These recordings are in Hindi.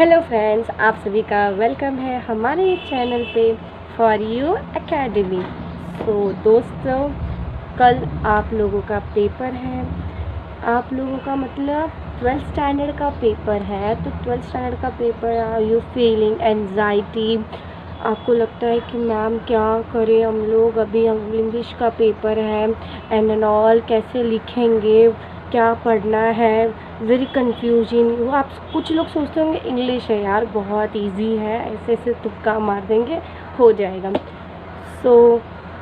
हेलो फ्रेंड्स, आप सभी का वेलकम है हमारे चैनल पे फॉर यू एकेडमी। दोस्तों, कल आप लोगों का पेपर है। आप लोगों का मतलब 12th स्टैंडर्ड का पेपर है। तो 12th स्टैंडर्ड का paper, are you feeling anxiety? आपको लगता है कि मैम क्या करें हम लोग, अभी इंग्लिश का पेपर है एंड ऑल, कैसे लिखेंगे, क्या पढ़ना है, वेरी कन्फ्यूजिंग। वो आप कुछ लोग सोचते होंगे इंग्लिश है यार बहुत इजी है, ऐसे ऐसे तुक्का मार देंगे हो जाएगा।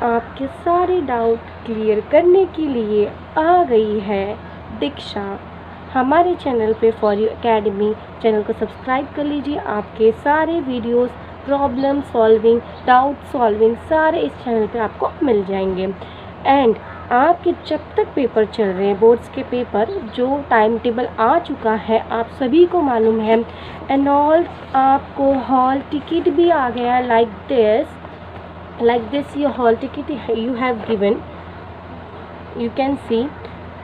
आपके सारे डाउट क्लियर करने के लिए आ गई है दीक्षा हमारे चैनल पे फॉर यू एकेडमी। चैनल को सब्सक्राइब कर लीजिए। आपके सारे videos, problem solving, doubt solving सारे इस चैनल पे आपको मिल जाएंगे। एंड आपके जब तक पेपर चल रहे हैं, बोर्ड्स के पेपर, जो टाइम टेबल आ चुका है आप सभी को मालूम है एंड ऑल, आपको हॉल टिकट भी आ गया like this your hall ticket you have given, you can see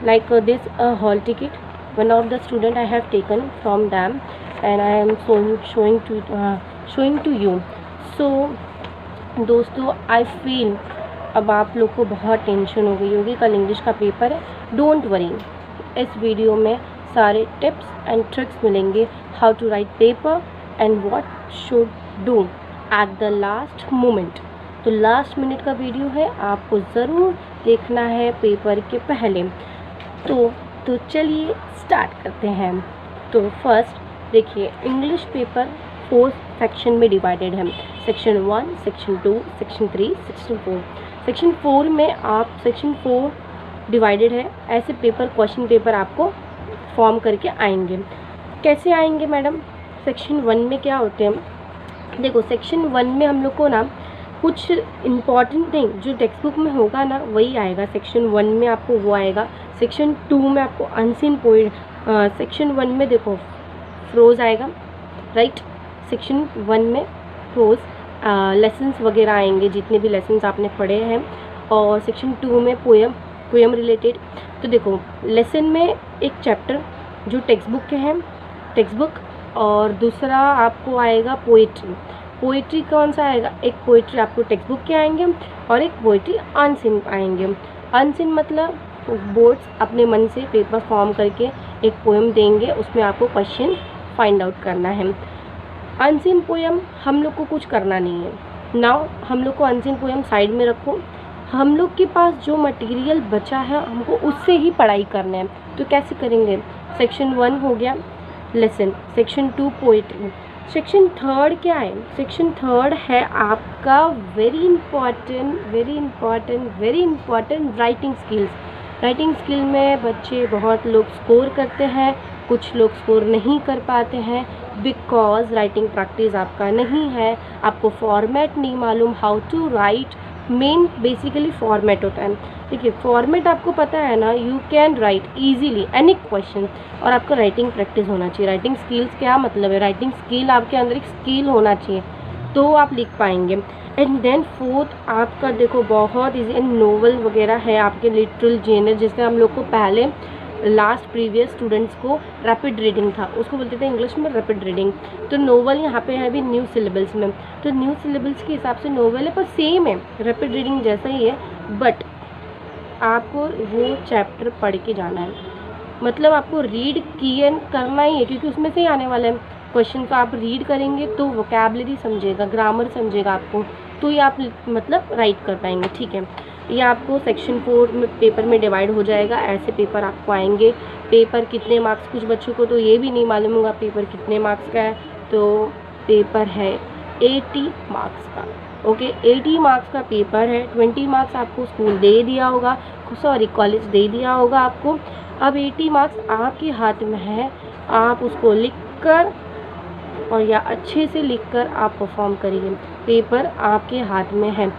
like this hall ticket one of the student I have taken from them and I am showing to you. So दोस्तों, I feel अब आप लोग को बहुत टेंशन हो गई होगी, कल इंग्लिश का पेपर है। डोंट वरी, इस वीडियो में सारे टिप्स एंड ट्रिक्स मिलेंगे, how to write paper and what should do at the last moment. तो लास्ट मिनट का वीडियो है, आपको ज़रूर देखना है पेपर के पहले। तो चलिए स्टार्ट करते हैं। तो फर्स्ट देखिए, इंग्लिश पेपर 4 सेक्शन में डिवाइडेड है। Section 1, section 2, section 3, section 4। Section 4 में आप सेक्शन 4 डिवाइडेड है, ऐसे पेपर, क्वेश्चन पेपर आपको फॉर्म करके आएंगे। कैसे आएंगे मैडम? सेक्शन 1 में क्या होते हैं, देखो सेक्शन 1 में हम लोग को ना कुछ इम्पॉर्टेंट थिंग जो टेक्स्ट बुक में होगा ना वही आएगा। सेक्शन 1 में आपको वो आएगा। सेक्शन 2 में आपको अनसीन पोएट, सेक्शन 1 में देखो प्रोज आएगा, राइट। सेक्शन 1 में प्रोज, लेसन्स वगैरह आएंगे, जितने भी लेसन्स आपने पढ़े हैं। और सेक्शन 2 में पोएम रिलेटेड। तो देखो, लेसन में एक चैप्टर जो टेक्स्ट बुक के हैं, टेक्स्ट बुक, और दूसरा आपको आएगा पोइट्री। पोइट्री कौन सा आएगा? एक पोइट्री आपको टेक्स्ट बुक के आएंगे और एक पोइट्री अनसीन आएंगे। अनसीन मतलब बोर्ड्स अपने मन से पेपर फॉर्म करके एक पोएम देंगे, उसमें आपको क्वेश्चन फाइंड आउट करना है। अनसीन पोएम हम लोग को कुछ करना नहीं है। नाउ हम लोग को अनसीन पोएम साइड में रखो। हम लोग के पास जो मटेरियल बचा है हमको उससे ही पढ़ाई करना है। तो कैसे करेंगे? सेक्शन 1 हो गया लेसन, सेक्शन 2 पोइट्री। सेक्शन 3 क्या है? सेक्शन 3 है आपका very important writing skills. Writing skill में बच्चे बहुत लोग स्कोर करते हैं, कुछ लोग स्कोर नहीं कर पाते हैं बिकॉज राइटिंग प्रैक्टिस आपका नहीं है, आपको फॉर्मेट नहीं मालूम, हाउ टू राइट। मेन बेसिकली फॉर्मेट होता है। देखिए, फॉर्मेट आपको पता है ना, you can write easily any question. और आपको राइटिंग प्रैक्टिस होना चाहिए। राइटिंग स्किल्स क्या मतलब है? राइटिंग स्किल, आपके अंदर एक स्किल होना चाहिए तो आप लिख पाएंगे। एंड देन 4th आपका देखो बहुत इजी, नोवेल वगैरह है आपके, लिटरल जेनर, जिससे हम लोग को पहले लास्ट प्रीवियस स्टूडेंट्स को रैपिड रीडिंग था, उसको बोलते थे इंग्लिश में रैपिड रीडिंग। तो नोवेल यहाँ पे है भी न्यू सिलेबल्स में। तो न्यू सिलेबल्स के हिसाब से नोवेल है, पर सेम है, रैपिड रीडिंग जैसा ही है, बट आपको वो चैप्टर पढ़ के जाना है। मतलब आपको रीड किए करना ही है, क्योंकि उसमें से ही आने वाला है क्वेश्चन। को आप रीड करेंगे तो वोकैबुलरी समझेगा, ग्रामर समझेगा आपको, तो ये आप मतलब राइट कर पाएंगे। ठीक है, ये आपको सेक्शन 4 में पेपर में डिवाइड हो जाएगा। ऐसे पेपर आपको आएंगे। पेपर कितने मार्क्स, कुछ बच्चों को तो ये भी नहीं मालूम होगा पेपर कितने मार्क्स का है। तो पेपर है 80 मार्क्स का। ओके, 80 मार्क्स का पेपर है। 20 मार्क्स आपको स्कूल दे दिया होगा, सॉरी कॉलेज दे दिया होगा आपको। अब 80 मार्क्स आपके हाथ में है, आप उसको लिख कर और या अच्छे से लिखकर आप परफॉर्म करिए। पेपर आपके हाथ में है।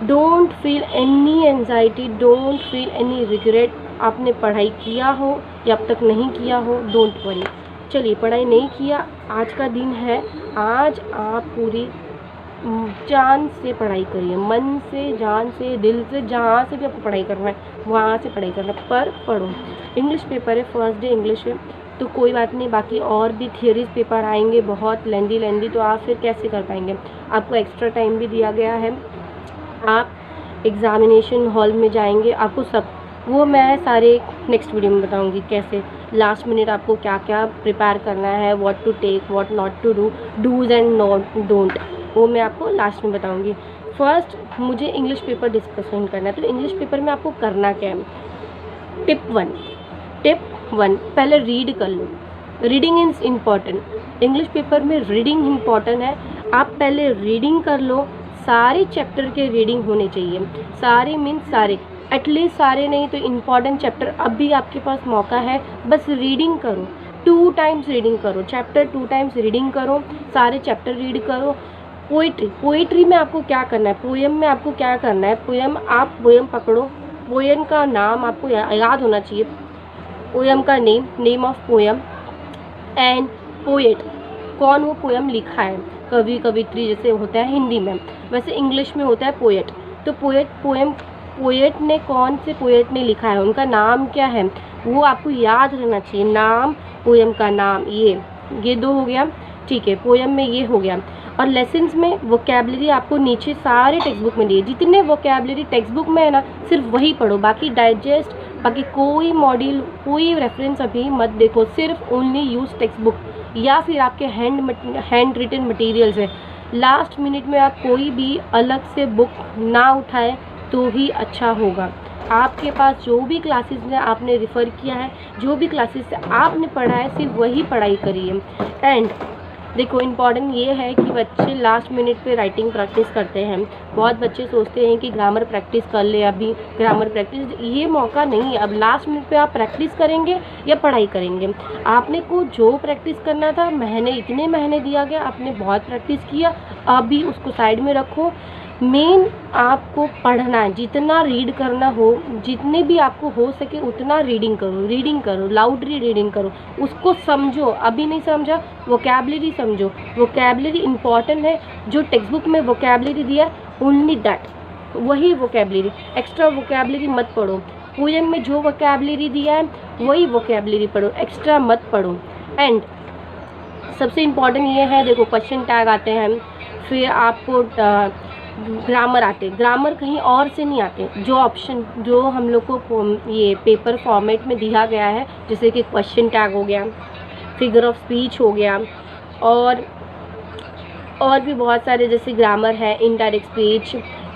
Don't feel any anxiety, don't feel any regret. आपने पढ़ाई किया हो या अब तक नहीं किया हो, डोंट वरी। चलिए, पढ़ाई नहीं किया, आज का दिन है, आज आप पूरी जान से पढ़ाई करिए, मन से, जान से, दिल से, जहाँ से भी आपको पढ़ाई करना है वहाँ से पढ़ाई करना है, पर पढ़ो। इंग्लिश पेपर है, फर्स्ट डे इंग्लिश है। तो कोई बात नहीं, बाकी और भी थियरीज पेपर आएंगे बहुत लेंदी, तो आप फिर कैसे कर पाएंगे। आपको एक्स्ट्रा टाइम भी दिया गया है, आप एग्ज़ामिनेशन हॉल में जाएंगे, आपको सब वो मैं सारे नेक्स्ट वीडियो में बताऊंगी कैसे लास्ट मिनट आपको क्या क्या प्रिपेयर करना है, what to take what not to do, dos and not don't, वो मैं आपको लास्ट में बताऊंगी। फर्स्ट मुझे इंग्लिश पेपर डिस्कशन करना है, तो इंग्लिश पेपर में आपको करना क्या है। टिप वन पहले रीड कर लो, reading is important. English paper में रीडिंग इम्पॉर्टेंट है, आप पहले रीडिंग कर लो, सारे चैप्टर के रीडिंग होने चाहिए, सारे मीन्स सारे, एटलीस्ट सारे नहीं तो इम्पॉर्टेंट चैप्टर अभी आपके पास मौका है, बस रीडिंग करो, 2 टाइम्स रीडिंग करो, चैप्टर 2 टाइम्स रीडिंग करो, सारे चैप्टर रीड करो। पोइट्री में आपको क्या करना है, पोएम में आपको क्या करना है, पोएम पकड़ो, पोएम का नाम आपको याद होना चाहिए, पोएम का name of poem and poet, कौन वो पोएम लिखा है, कवि कवित्री जैसे होता है हिंदी में, वैसे इंग्लिश में होता है पोएट। तो पोएट ने कौन से पोएट ने लिखा है, उनका नाम क्या है, वो आपको याद रहना चाहिए, नाम, पोएम का नाम, ये 2 हो गया, ठीक है, पोएम में ये हो गया। और लेसन्स में वोकैबलरी आपको नीचे सारे टेक्स्ट बुक में दिए, जितने वोकैबलरी टेक्स्ट बुक में है ना सिर्फ वही पढ़ो, बाकी डाइजेस्ट, बाकी कोई मॉड्यूल कोई रेफरेंस अभी मत देखो, सिर्फ ओनली यूज़ टेक्स्ट बुक या फिर आपके हैंड रिटन मटेरियल्स है। लास्ट मिनट में आप कोई भी अलग से बुक ना उठाए तो ही अच्छा होगा। आपके पास जो भी क्लासेस में आपने रिफ़र किया है, जो भी क्लासेस से आपने पढ़ा है, सिर्फ वही पढ़ाई करिए। एंड देखो इम्पॉर्टेंट ये है कि बच्चे लास्ट मिनट पे राइटिंग प्रैक्टिस करते हैं। बहुत बच्चे सोचते हैं कि ग्रामर प्रैक्टिस कर ले, अभी ग्रामर प्रैक्टिस, ये मौका नहीं है। अब लास्ट मिनट पे आप प्रैक्टिस करेंगे या पढ़ाई करेंगे, आपने को जो प्रैक्टिस करना था, इतने महीने दिया गया, आपने बहुत प्रैक्टिस किया, अभी उसको साइड में रखो। मेन आपको पढ़ना है, जितना रीड करना हो, जितने भी आपको हो सके उतना रीडिंग करो, लाउडली रीडिंग करो, उसको समझो, अभी नहीं समझा वोकैबलरी समझो, वोकैबलरी इम्पॉर्टेंट है, जो टेक्स्ट बुक में वोकैबलरी दिया ओनली दैट, वही वोकैबलरी, एक्स्ट्रा वोकैबलरी मत पढ़ो। पोएम में जो वोकैबलरी दिया है वही वोकैबलरी पढ़ो, एक्स्ट्रा मत पढ़ो। एंड सबसे इम्पॉर्टेंट ये है, देखो क्वेश्चन टैग आते हैं, फिर आपको ग्रामर आते, ग्रामर कहीं और से नहीं आते, जो हम लोग को ये पेपर फॉर्मेट में दिया गया है, जैसे कि क्वेश्चन टैग हो गया, फिगर ऑफ स्पीच हो गया, और भी बहुत सारे जैसे ग्रामर है, indirect speech,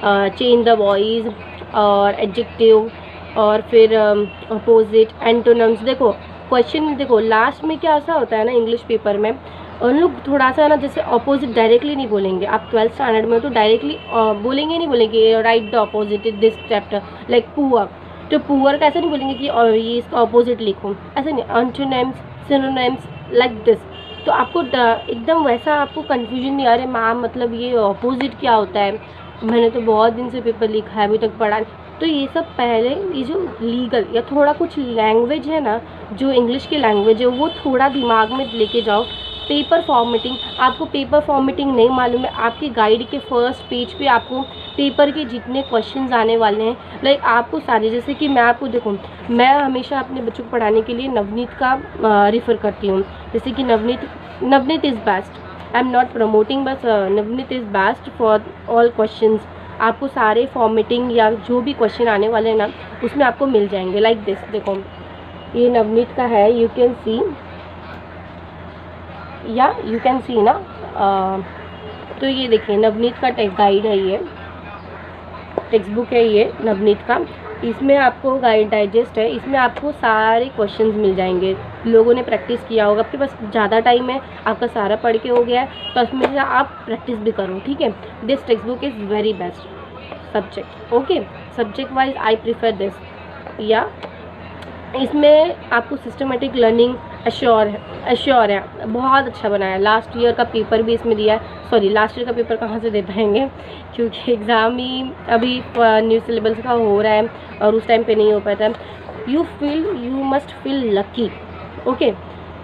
change the voice और एडजेक्टिव, और फिर अपोजिट, एंटोनिम्स। देखो क्वेश्चन, देखो लास्ट में क्या ऐसा होता है ना इंग्लिश पेपर में, उन लोग थोड़ा सा ना जैसे अपोजिट डायरेक्टली नहीं बोलेंगे, आप 12th स्टैंडर्ड में तो डायरेक्टली बोलेंगे right the opposite this chapter, like poor, तो पुअर का ऐसा नहीं बोलेंगे कि ये इसका अपोजिट लिखो, ऐसा नहीं, एंटोनिम्स, सिनोनिम्स, लाइक दिस। तो आपको एकदम वैसा आपको कन्फ्यूजन नहीं आ रहा मैम, मतलब ये अपोजिट क्या होता है, मैंने तो बहुत दिन से पेपर लिखा है, अभी तक पढ़ा। तो ये सब पहले, ये जो लीगल या थोड़ा कुछ लैंग्वेज है ना, जो इंग्लिश की लैंग्वेज है, वो थोड़ा दिमाग में लेके जाओ। पेपर फॉर्मेटिंग, आपको पेपर फॉर्मेटिंग नहीं मालूम है, आपकी गाइड के फर्स्ट पेज पे आपको पेपर के जितने क्वेश्चंस आने वाले हैं, लाइक आपको सारे, जैसे कि मैं आपको देखूँ, मैं हमेशा अपने बच्चों को पढ़ाने के लिए नवनीत का रिफ़र करती हूँ, जैसे कि Navneet is best, I am not promoting, बस Navneet is best for all questions. आपको सारे फॉर्मेटिंग या जो भी क्वेश्चन आने वाले हैं ना, उसमें आपको मिल जाएंगे, लाइक दिस। देखो ये नवनीत का है, यू कैन सी ना, तो ये देखिए नवनीत का टेक्स्ट गाइड है, ये टेक्स्ट बुक है ये नवनीत का, इसमें आपको गाइड डाइजेस्ट है, इसमें आपको सारे क्वेश्चंस मिल जाएंगे, लोगों ने प्रैक्टिस किया होगा, आपके पास ज़्यादा टाइम है, आपका सारा पढ़ के हो गया है, तो उसमें से आप प्रैक्टिस भी करो, ठीक है। This text book is very best subject, okay, subject wise I prefer this. या इसमें आपको सिस्टमेटिक लर्निंग एश्योर है, बहुत अच्छा बनाया। लास्ट ईयर का पेपर भी इसमें दिया है, सॉरी लास्ट ईयर का पेपर कहाँ से दे पाएंगे, क्योंकि एग्ज़ाम ही अभी न्यू सिलेबस का हो रहा है और उस टाइम पे नहीं हो पाता है। You must feel lucky, okay,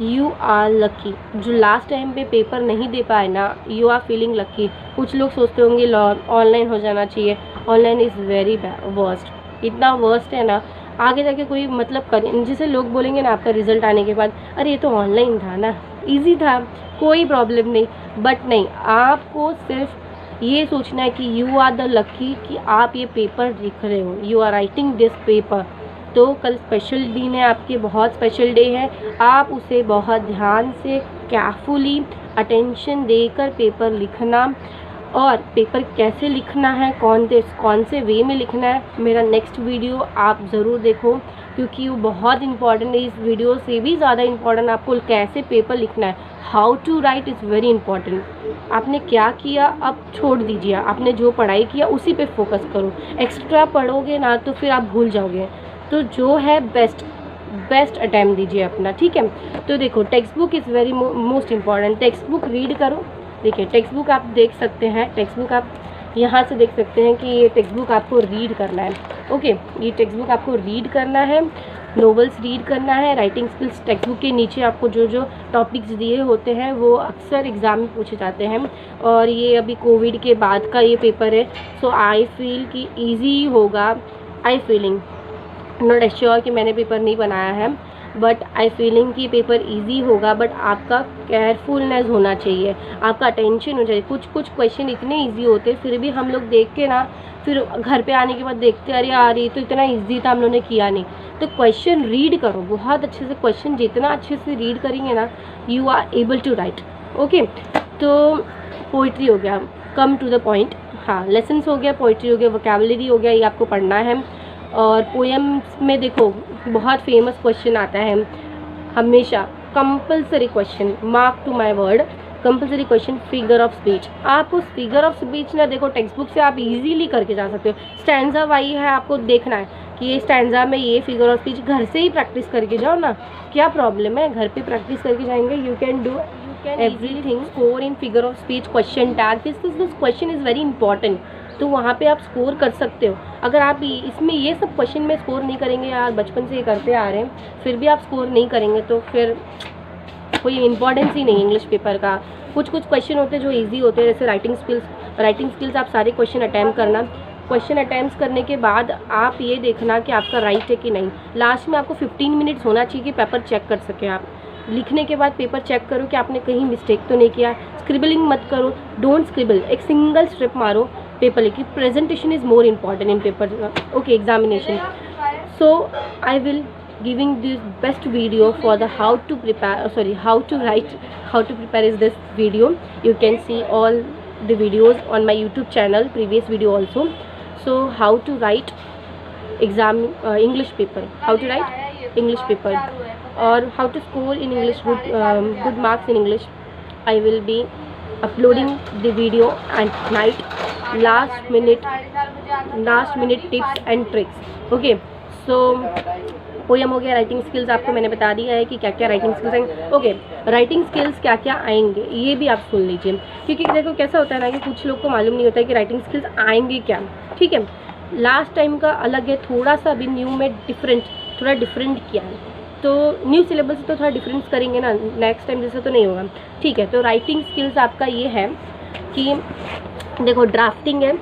you are lucky. जो लास्ट टाइम पे पेपर नहीं दे पाए ना, यू आर फीलिंग लकी। कुछ लोग सोचते होंगे ऑनलाइन हो जाना चाहिए, ऑनलाइन इज़ वेरी वर्स्ट, इतना वर्स्ट है ना, आगे जाके कोई मतलब कर, जैसे लोग बोलेंगे ना आपका रिजल्ट आने के बाद, अरे ये तो ऑनलाइन था ना, इजी था, कोई प्रॉब्लम नहीं। बट नहीं, आपको सिर्फ ये सोचना है कि यू आर द लकी कि आप ये पेपर लिख रहे हो, you are writing this paper. तो कल स्पेशल दिन है आपके, बहुत स्पेशल डे है, आप उसे बहुत ध्यान से केयरफुली अटेंशन देकर पेपर लिखना। और पेपर कैसे लिखना है, कौन से वे में लिखना है, मेरा नेक्स्ट वीडियो आप ज़रूर देखो, क्योंकि वो बहुत इंपॉर्टेंट है। इस वीडियो से भी ज़्यादा इंपॉर्टेंट आपको कैसे पेपर लिखना है, how to write is very important. आपने क्या किया अब छोड़ दीजिए, आपने जो पढ़ाई किया उसी पे फोकस करो। एक्स्ट्रा पढ़ोगे ना तो फिर आप भूल जाओगे। तो जो है बेस्ट अटैम्प्ट दीजिए अपना, ठीक है। तो देखो, text book is very most important. Text book read करो। देखिए, टेक्स्ट बुक आप देख सकते हैं, टेक्स्ट बुक आप यहाँ से देख सकते हैं कि ये टेक्स्ट बुक आपको रीड करना है। ओके, ये टेक्स्ट बुक आपको रीड करना है, नोवेल्स रीड करना है। राइटिंग स्किल्स टेक्स्ट बुक के नीचे आपको जो जो टॉपिक्स दिए होते हैं वो अक्सर एग्ज़ाम में पूछे जाते हैं। और ये अभी कोविड के बाद का ये पेपर है, सो आई फील कि ईजी होगा। आई फीलिंग नॉट एश्योर कि मैंने पेपर नहीं बनाया है, बट आई फीलिंग कि पेपर इजी होगा। बट आपका केयरफुलनेस होना चाहिए, आपका अटेंशन होना चाहिए। कुछ क्वेश्चन इतने इजी होते हैं, फिर भी हम लोग देख के ना, फिर घर पे आने के बाद देखते अरे यार ये तो इतना इजी था, हम लोगों ने किया नहीं। तो क्वेश्चन रीड करो बहुत अच्छे से। क्वेश्चन जितना अच्छे से रीड करेंगे ना, you are able to write. Okay, तो पोइट्री हो गया, कम टू द पॉइंट। हाँ, लेसन्स हो गया, पोइट्री हो गया, वोकैबुलरी हो गया, ये आपको पढ़ना है। और पोएम्स में देखो बहुत फेमस क्वेश्चन आता है हमेशा, compulsory question, mark to my word, compulsory question, figure of speech. आप उस फिगर ऑफ स्पीच ना देखो, टेक्स्ट बुक से आप इजीली करके जा सकते हो। स्टैंजा वाई है, आपको देखना है कि ये स्टैंजा में ये फिगर ऑफ स्पीच, घर से ही प्रैक्टिस करके जाओ ना, क्या प्रॉब्लम है, घर पे प्रैक्टिस करके जाएंगे, you can do everything. Score in figure of speech, question tag, this question is very important. तो वहाँ पे आप स्कोर कर सकते हो। अगर आप इसमें ये सब क्वेश्चन में स्कोर नहीं करेंगे, यार बचपन से ये करते आ रहे हैं, फिर भी आप स्कोर नहीं करेंगे तो फिर कोई इम्पोर्टेंस ही नहीं इंग्लिश पेपर का। कुछ क्वेश्चन होते हैं जो इजी होते हैं, जैसे राइटिंग स्किल्स आप सारे क्वेश्चन अटैम्प्ट करना। क्वेश्चन अटैम्प्ट करने के बाद आप ये देखना कि आपका राइट है कि नहीं। लास्ट में आपको 15 मिनट्स होना चाहिए कि पेपर चेक कर सकें आप। लिखने के बाद पेपर चेक करो कि आपने कहीं मिस्टेक तो नहीं किया। स्क्रिबलिंग मत करो, डोंट स्क्रिबल, एक सिंगल स्ट्रिप मारो पेपर लिखी। Presentation is more important in paper, okay, examination. So I will giving this best video for the how to prepare is this video. You can see all the videos on my YouTube channel, previous video also. So how to write exam English paper, how to write English paper, or how to score in English good marks in English. I will be uploading the video at night, last minute tips and tricks. Okay, so poem हो गया। राइटिंग स्किल्स आपको मैंने बता दिया है कि क्या क्या राइटिंग स्किल्स आएंगे। ओके, राइटिंग स्किल्स क्या क्या आएंगे ये भी आप सुन लीजिए, क्योंकि देखो कैसा होता है ना कि कुछ लोग को मालूम नहीं होता है कि राइटिंग स्किल्स आएंगे क्या। ठीक है, लास्ट टाइम का अलग है, थोड़ा सा अभी न्यू में थोड़ा डिफरेंट किया है। तो न्यू सिलेबस से तो थोड़ा डिफरेंस करेंगे ना, नेक्स्ट टाइम जैसा तो नहीं होगा। ठीक है, तो राइटिंग स्किल्स आपका ये है कि देखो, ड्राफ्टिंग है,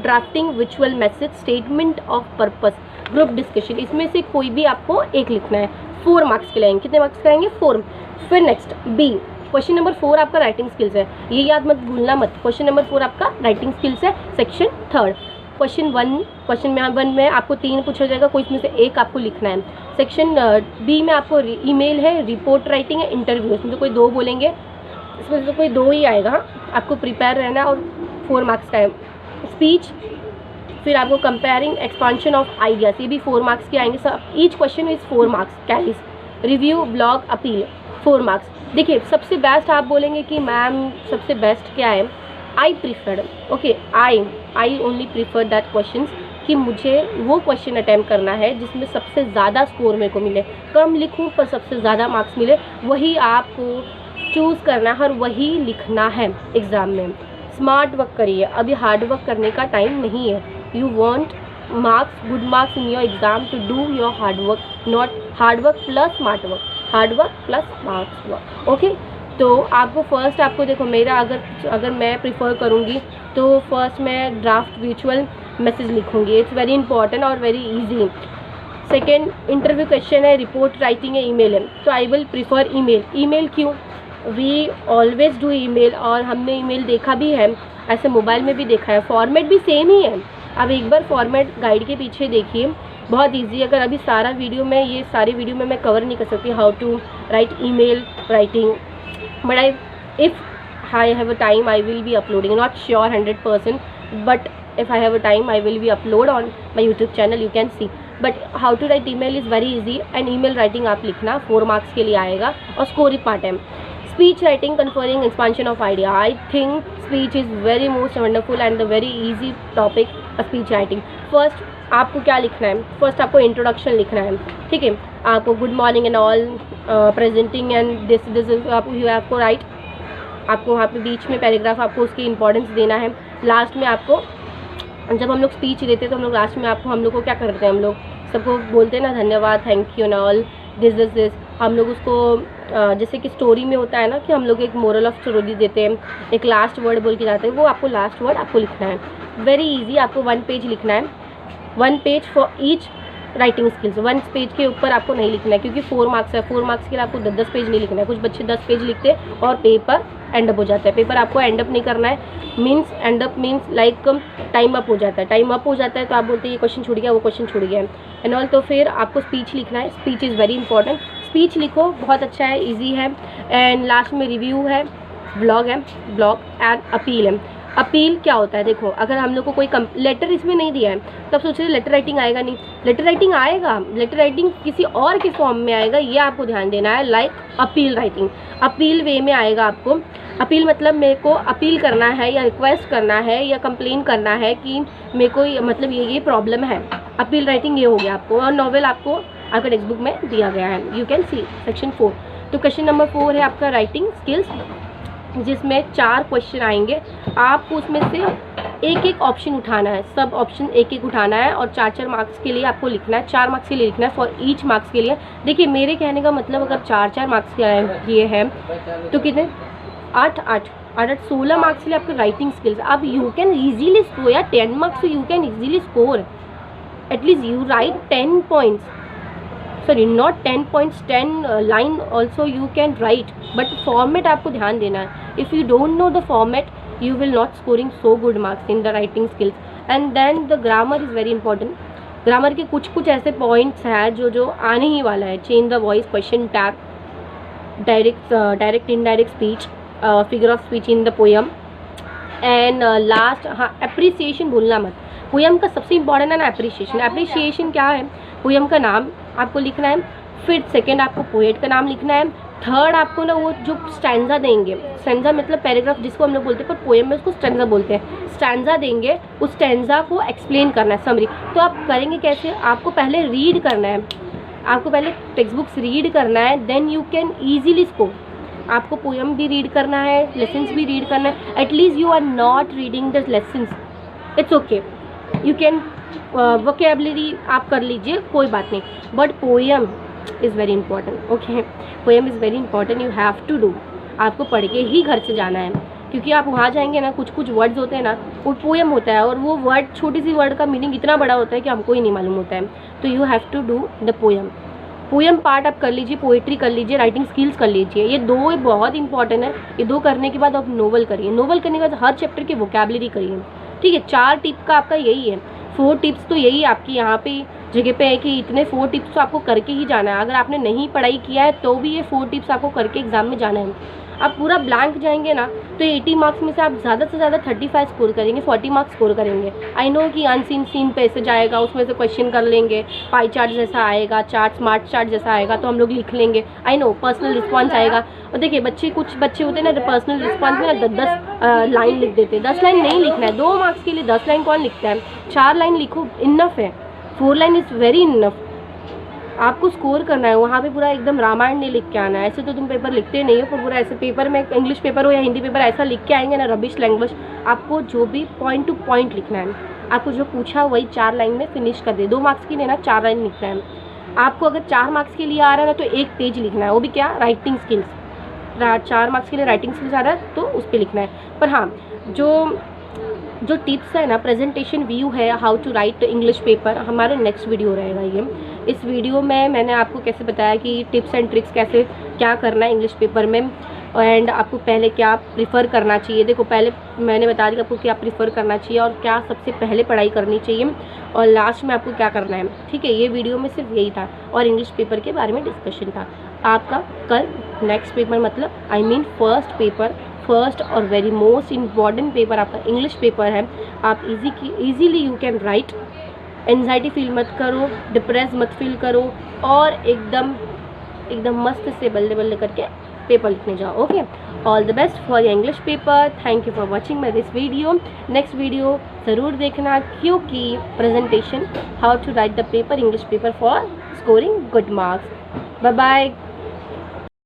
drafting, visual message, statement of purpose, group discussion, इसमें से कोई भी आपको एक लिखना है। 4 मार्क्स के लाएंगे। कितने मार्क्स कराएंगे? 4। फिर नेक्स्ट बी, क्वेश्चन नंबर 4 आपका राइटिंग स्किल्स है, ये याद मत भूलना मत। क्वेश्चन नंबर 4 आपका राइटिंग स्किल्स है, सेक्शन 3। क्वेश्चन 1 में आपको 3 पूछा जाएगा, कोई इसमें से एक आपको लिखना है। सेक्शन बी में आपको ईमेल है, रिपोर्ट राइटिंग है, इंटरव्यू, इसमें तो कोई 2 बोलेंगे, इसमें तो कोई 2 ही आएगा, आपको प्रिपेयर रहना और 4 मार्क्स का है। स्पीच, फिर आपको कंपेयरिंग एक्सपांशन ऑफ आइडियाज, ये भी 4 मार्क्स के आएंगे सब। Each question is 4 marks carries. Review, blog, appeal, 4 marks. देखिए, सबसे बेस्ट आप बोलेंगे कि मैम सबसे बेस्ट क्या है, I preferred, okay, I only prefer that questions, कि मुझे वो क्वेश्चन अटैम्प्ट करना है जिसमें सबसे ज़्यादा स्कोर मेरे को मिले, कम लिखूँ पर सबसे ज़्यादा मार्क्स मिले, वही आपको चूज़ करना है और वही लिखना है एग्ज़ाम में। स्मार्ट वर्क करिए, अभी हार्ड वर्क करने का टाइम नहीं है। You want marks, good marks in your exam, to do your hard work, not hard work plus smart work, hard work plus smart work. Okay, तो आपको फर्स्ट, आपको देखो मेरा अगर मैं प्रिफर करूँगी तो फर्स्ट मैं ड्राफ्ट विजुअल मैसेज लिखूँगी। इट्स वेरी इंपॉर्टेंट और very easy. Second interview question है, रिपोर्ट राइटिंग है, ईमेल है। तो I will prefer email. Email क्यों? वी ऑलवेज डू ईमेल, और हमने ईमेल देखा भी है, ऐसे मोबाइल में भी देखा है, फॉर्मेट भी सेम ही है। अब एक बार फॉर्मेट गाइड के पीछे देखिए, बहुत ईजी। अगर अभी सारा वीडियो में, ये सारे वीडियो में मैं कवर नहीं कर सकती how to write email writing, but if I have a time I will be uploading, not sure 100%, but if I have a time I will be upload on my YouTube channel, you can see. But how to write email is very easy, and email writing आप लिखना 4 मार्क्स के लिए आएगा, और स्कोर पार्ट है। Speech writing confirming expansion of idea, I think speech is very most wonderful and the very easy topic speech writing. First आपको क्या लिखना है? फर्स्ट आपको इंट्रोडक्शन लिखना है, ठीक है। आपको good morning and all presenting and this is आप यू हैव टू राइट। आपको वहाँ पे बीच में पैराग्राफ आपको उसकी इंपॉर्टेंस देना है। लास्ट में आपको, जब हम लोग स्पीच देते हैं तो हम लोग लास्ट में आपको, हम लोग को क्या करते हैं, हम लोग सबको बोलते हैं ना धन्यवाद, thank you and all this. हम लोग उसको जैसे कि स्टोरी में होता है ना कि हम लोग एक मोरल ऑफ स्टोरी देते हैं, एक लास्ट वर्ड बोल के जाते हैं, वो आपको लास्ट वर्ड आपको लिखना है। वेरी इजी, आपको 1 पेज लिखना है, 1 page for each writing skills. 1 page के ऊपर आपको नहीं लिखना है, क्योंकि 4 मार्क्स है। 4 मार्क्स के लिए आपको 10-10 पेज नहीं लिखना है। कुछ बच्चे 10 पेज लिखते हैं और पेपर एंड अप हो जाता है। पेपर आपको एंड अप नहीं करना है, means and up means like time up हो जाता है। टाइम अप हो जाता है तो आप बोलते हैं ये क्वेश्चन छूट गया, वो क्वेश्चन छूट गया एंड ऑल। तो फिर आपको स्पीच लिखना है। Speech is very important. Speech लिखो, बहुत अच्छा है, ईजी है। एंड लास्ट में रिव्यू है, ब्लॉग है, ब्लॉग एंड अपील है। अपील क्या होता है? देखो, अगर हम लोग को कोई लेटर इसमें नहीं दिया है तब सोच रहे लेटर राइटिंग आएगा नहीं। लेटर राइटिंग आएगा, लेटर राइटिंग किसी और के फॉर्म में आएगा, ये आपको ध्यान देना है। लाइक अपील राइटिंग, अपील वे में आएगा आपको। अपील मतलब मेरे को अपील करना है या रिक्वेस्ट करना है या कंप्लेन करना है कि मेरे को मतलब ये प्रॉब्लम है। अपील राइटिंग ये हो गया आपको। और नॉवेल आपको आपका टेक्स्ट बुक में दिया गया है, यू कैन सी सेक्शन 4। तो क्वेश्चन नंबर 4 है आपका राइटिंग स्किल्स, जिसमें 4 क्वेश्चन आएंगे। आपको उसमें से एक एक ऑप्शन उठाना है, सब ऑप्शन एक एक उठाना है, और 4-4 मार्क्स के लिए आपको लिखना है। 4 मार्क्स के लिए लिखना है फॉर ईच मार्क्स के लिए। देखिए, मेरे कहने का मतलब अगर 4-4 मार्क्स के ये हैं तो कितने 8 16 मार्क्स के लिए आपके राइटिंग स्किल्स। अब यू कैन ईजीली स्कोर, या 10 marks you can easily score, at least you right 10 points, sorry not 10 points, 10 line also you can right, but format आपको ध्यान देना है। If you don't know the format you will not scoring so good marks in the writing skills. And then the grammar is very important. Grammar के कुछ ऐसे पॉइंट्स हैं जो आने ही वाला है। Change the voice, question tag, direct indirect speech, figure of speech in the poem, and last हाँ एप्रिसिएशन भूलना मत। पोएम का सबसे इंपॉर्टेंट है ना एप्रिसिएशन। एप्रिसिएशन क्या है? पोएम का नाम आपको लिखना है, फिर सेकेंड आपको पोएट का नाम लिखना है, थर्ड आपको ना वो जो स्टैंजा देंगे, स्टैंजा मतलब पैराग्राफ जिसको हम लोग बोलते हैं, पर पोएम में उसको स्टैंजा बोलते हैं। स्टैंजा देंगे, उस स्टैंजा को एक्सप्लेन करना है, समरी। तो आप करेंगे कैसे? आपको पहले रीड करना है, आपको पहले टेक्स्ट बुक्स रीड करना है, then you can easily score. आपको पोएम भी रीड करना है, लेसन्स भी रीड करना है। At least you are not reading the lessons, it's okay, you can vocabulary आप कर लीजिए, कोई बात नहीं, but poem is very important. Okay, poem is very important, you have to do. आपको पढ़ के ही घर से जाना है, क्योंकि आप वहाँ जाएंगे ना, कुछ वर्ड्स होते हैं ना, वो पोएम होता है, और वो वर्ड, छोटी सी वर्ड का मीनिंग इतना बड़ा होता है कि हमको ही नहीं मालूम होता है। तो you have to do the poem. Poem part आप कर लीजिए, पोएट्री कर लीजिए, राइटिंग स्किल्स कर लीजिए। ये 2 बहुत इंपॉर्टेंट है। ये 2 करने के बाद आप नोवेल करिए। नोवेल करने के बाद हर चैप्टर की वोकेबलरी करिए, ठीक है। 4 टिप का आपका यही है, 4 टिप्स तो यही आपकी यहाँ पे जगह पे है कि इतने 4 टिप्स तो आपको करके ही जाना है। अगर आपने नहीं पढ़ाई किया है तो भी ये 4 टिप्स आपको करके एग्जाम में जाना है। आप पूरा ब्लैंक जाएंगे ना तो 80 मार्क्स में से आप ज़्यादा से ज़्यादा 35 स्कोर करेंगे, 40 मार्क्स स्कोर करेंगे। आई नो कि अनसीन सीन पे ऐसे जाएगा, उसमें से क्वेश्चन कर लेंगे, पाई चार्ट जैसा आएगा, चार्ट स्मार्ट चार्ट जैसा आएगा तो हम लोग लिख लेंगे। आई नो पर्सनल रिस्पॉन्स आएगा। और देखिए कुछ बच्चे होते हैं ना, पर्सनल रिस्पॉन्स में ना 10 लाइन लिख देते हैं। 10 लाइन नहीं लिखना है, 2 मार्क्स के लिए 10 लाइन कौन लिखता है? 4 लाइन लिखो, इनफ है। 4 लाइन इज़ वेरी इनफ। आपको स्कोर करना है, वहाँ पे पूरा एकदम रामायण नहीं लिख के आना है। ऐसे तो तुम पेपर लिखते नहीं हो, पर पूरा ऐसे पेपर में, इंग्लिश पेपर हो या हिंदी पेपर, ऐसा लिख के आएंगे ना रबिश लैंग्वेज। आपको जो भी पॉइंट टू पॉइंट लिखना है, आपको जो पूछा वही 4 लाइन में फिनिश कर दे। 2 मार्क्स के लिए ना 4 लाइन लिखना है। आपको अगर 4 मार्क्स के लिए आ रहा है ना तो 1 पेज लिखना है, वो भी क्या? Writing skills. 4 मार्क्स के लिए राइटिंग स्किल्स आ रहा है तो उस पर लिखना है। पर हाँ, जो टिप्स है ना, प्रेजेंटेशन व्यू है, how to write English paper, हमारा नेक्स्ट वीडियो रहेगा ये, इस वीडियो में मैंने आपको कैसे बताया कि टिप्स एंड ट्रिक्स कैसे क्या करना है इंग्लिश पेपर में, एंड आपको पहले क्या प्रिफ़र करना चाहिए। देखो पहले मैंने बता दिया आपको क्या प्रिफ़र करना चाहिए और क्या सबसे पहले पढ़ाई करनी चाहिए, और लास्ट में आपको क्या करना है। ठीक है, ये वीडियो में सिर्फ यही था और इंग्लिश पेपर के बारे में डिस्कशन था। आपका कल नेक्स्ट पेपर मतलब I mean first paper, first और वेरी मोस्ट इम्पॉर्टेंट पेपर आपका इंग्लिश पेपर है। आप easily you can right, anxiety feel मत करो, डिप्रेस मत फील करो, और एकदम मस्त से बल्ले बल्ले करके पेपर लिखने जाओ। Okay, all the best for your English paper. Thank you for watching my this video. Next video ज़रूर देखना, क्योंकि presentation how to write the paper English paper for scoring good marks. Bye bye.